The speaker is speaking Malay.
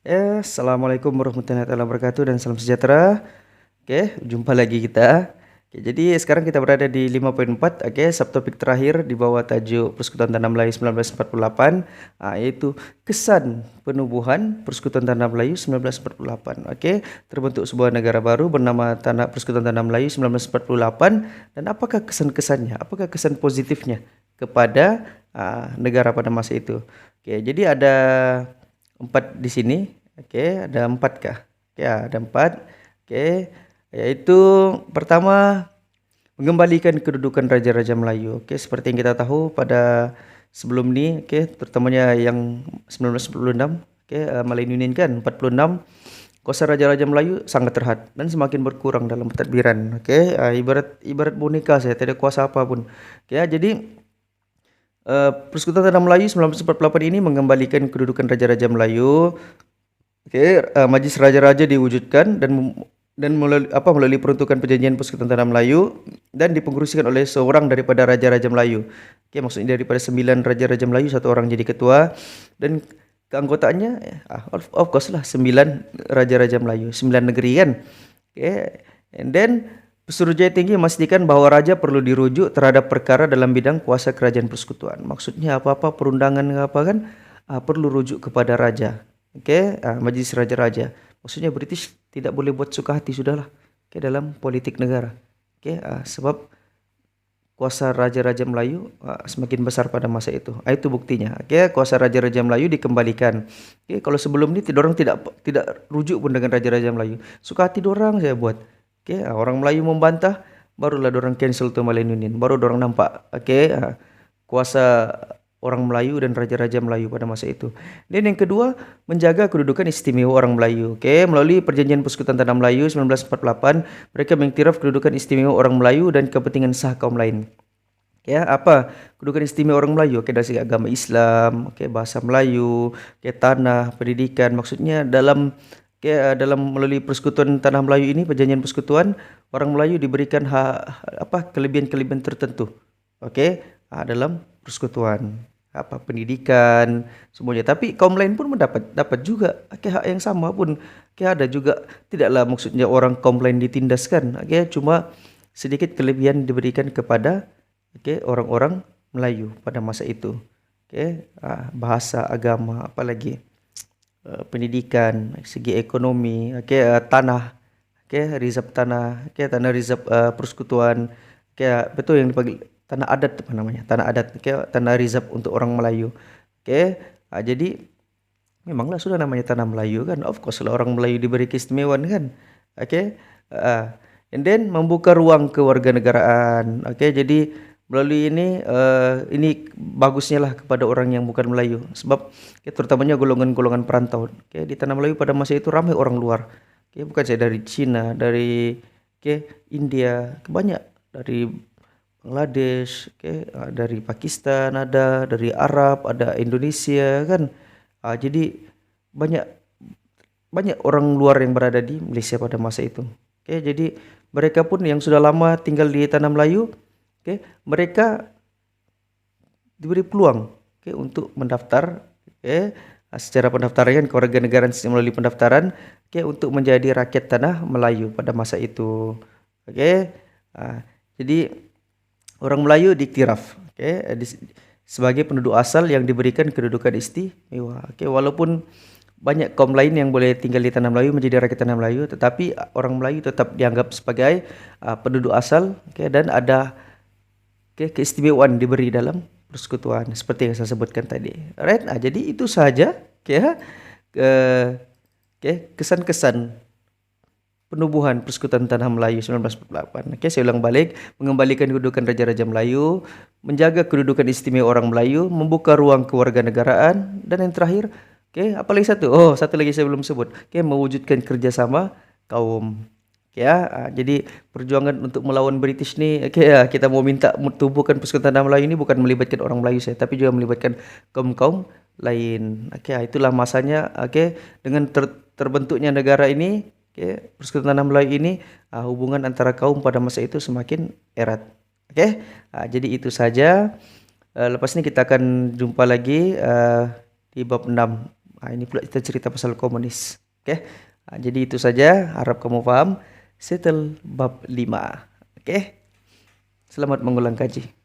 Assalamualaikum warahmatullahi wabarakatuh dan salam sejahtera. Jumpa lagi kita. Jadi sekarang kita berada di 5.4, subtopik terakhir di bawah tajuk Persekutuan Tanah Melayu 1948, yaitu kesan penubuhan Persekutuan Tanah Melayu 1948. Terbentuk sebuah negara baru bernama Persekutuan Tanah Melayu 1948, dan apakah kesan-kesannya? Apakah kesan positifnya kepada negara pada masa itu? Jadi ada 4 di sini. Ada 4 kah? Ada 4. Yaitu pertama, mengembalikan kedudukan Raja-Raja Melayu. Seperti yang kita tahu pada sebelum ni, terutamanya yang 1946, Malayunion kan 46, kuasa Raja-Raja Melayu sangat terhad dan semakin berkurang dalam pentadbiran. Ibarat boneka saya, tidak ada kuasa apapun. Jadi Persekutuan Tanah Melayu 1948 ini mengembalikan kedudukan Raja-Raja Melayu. Majlis Raja-Raja diwujudkan dan melalui peruntukan perjanjian Persekutuan Tanah Melayu dan dipengerusikan oleh seorang daripada Raja-Raja Melayu. Maksudnya daripada 9 Raja-Raja Melayu, satu orang jadi ketua, dan keanggotaannya of course lah 9 Raja-Raja Melayu, 9 negeri kan. And then Pesuruhjaya Tinggi memastikan bahawa raja perlu dirujuk terhadap perkara dalam bidang kuasa kerajaan persekutuan. Maksudnya apa-apa perundangan apa kan perlu rujuk kepada raja. Majlis Raja-Raja. Maksudnya British tidak boleh buat suka hati sudahlah. Dalam politik negara. Sebab kuasa Raja-Raja Melayu semakin besar pada masa itu. Itu buktinya. Kuasa Raja-Raja Melayu dikembalikan. Kalau sebelum ini orang tidak rujuk pun dengan Raja-Raja Melayu. Suka hati dorang saya buat. Orang Melayu membantah, barulah dorang cancel tu Malayunion. Baru dorang nampak kuasa orang Melayu dan Raja-Raja Melayu pada masa itu. Dan yang kedua, menjaga kedudukan istimewa orang Melayu. Melalui perjanjian Persekutuan Tanah Melayu 1948, mereka mengiktiraf kedudukan istimewa orang Melayu dan kepentingan sah kaum lain. Apa kedudukan istimewa orang Melayu? Dari segi agama Islam, bahasa Melayu, tanah, pendidikan. Maksudnya dalam melalui Persekutuan Tanah Melayu ini, perjanjian persekutuan, orang Melayu diberikan kelebihan-kelebihan tertentu. Dalam persekutuan, pendidikan semuanya. Tapi kaum lain pun dapat juga hak yang sama pun. Ada juga, tidaklah maksudnya orang kaum lain ditindaskan. Cuma sedikit kelebihan diberikan kepada orang-orang Melayu pada masa itu. Bahasa, agama, apalagi pendidikan, segi ekonomi, tanah, reserve tanah, tanah reserve persekutuan, betul yang dipanggil tanah adat, apa namanya, tanah adat, tanah reserve untuk orang Melayu. Jadi memanglah sudah namanya tanah Melayu kan, of course lah orang Melayu diberi keistimewaan kan. And then membuka ruang kewarganegaraan. Jadi melalui ini bagusnya lah kepada orang yang bukan Melayu, sebab terutamanya golongan-golongan perantau. Di Tanah Melayu pada masa itu ramai orang luar. Bukan saya dari Cina, dari India, banyak dari Bangladesh, dari Pakistan ada, dari Arab ada, Indonesia kan. Jadi banyak orang luar yang berada di Malaysia pada masa itu. Jadi mereka pun yang sudah lama tinggal di Tanah Melayu, mereka diberi peluang untuk mendaftar secara pendaftaran kewarganegaraan melalui pendaftaran untuk menjadi rakyat Tanah Melayu pada masa itu. Jadi orang Melayu diiktiraf sebagai penduduk asal yang diberikan kedudukan istimewa. Walaupun banyak kaum lain yang boleh tinggal di Tanah Melayu menjadi rakyat Tanah Melayu, tetapi orang Melayu tetap dianggap sebagai penduduk asal dan ada keistimewaan diberi dalam persekutuan seperti yang saya sebutkan tadi. Alright, jadi itu saja kesan-kesan penubuhan Persekutuan Tanah Melayu 1948. Saya ulang balik, mengembalikan kedudukan Raja-Raja Melayu, menjaga kedudukan istimewa orang Melayu, membuka ruang kewarganegaraan, dan yang terakhir, apa lagi satu? Satu lagi saya belum sebut. Mewujudkan kerjasama kaum. Jadi perjuangan untuk melawan British ni, kita mau minta tubuhkan Persekutuan Tanah Melayu ini bukan melibatkan orang Melayu saya, tapi juga melibatkan kaum-kaum lain. Itulah masanya. Dengan terbentuknya negara ini, Persekutuan Tanah Melayu ini, hubungan antara kaum pada masa itu semakin erat. Jadi itu saja. Lepas ini kita akan jumpa lagi di bab 6. Ini pula kita cerita pasal komunis. Oke. Jadi itu saja, harap kamu paham. Setel bab 5. Oke. Selamat mengulang kaji.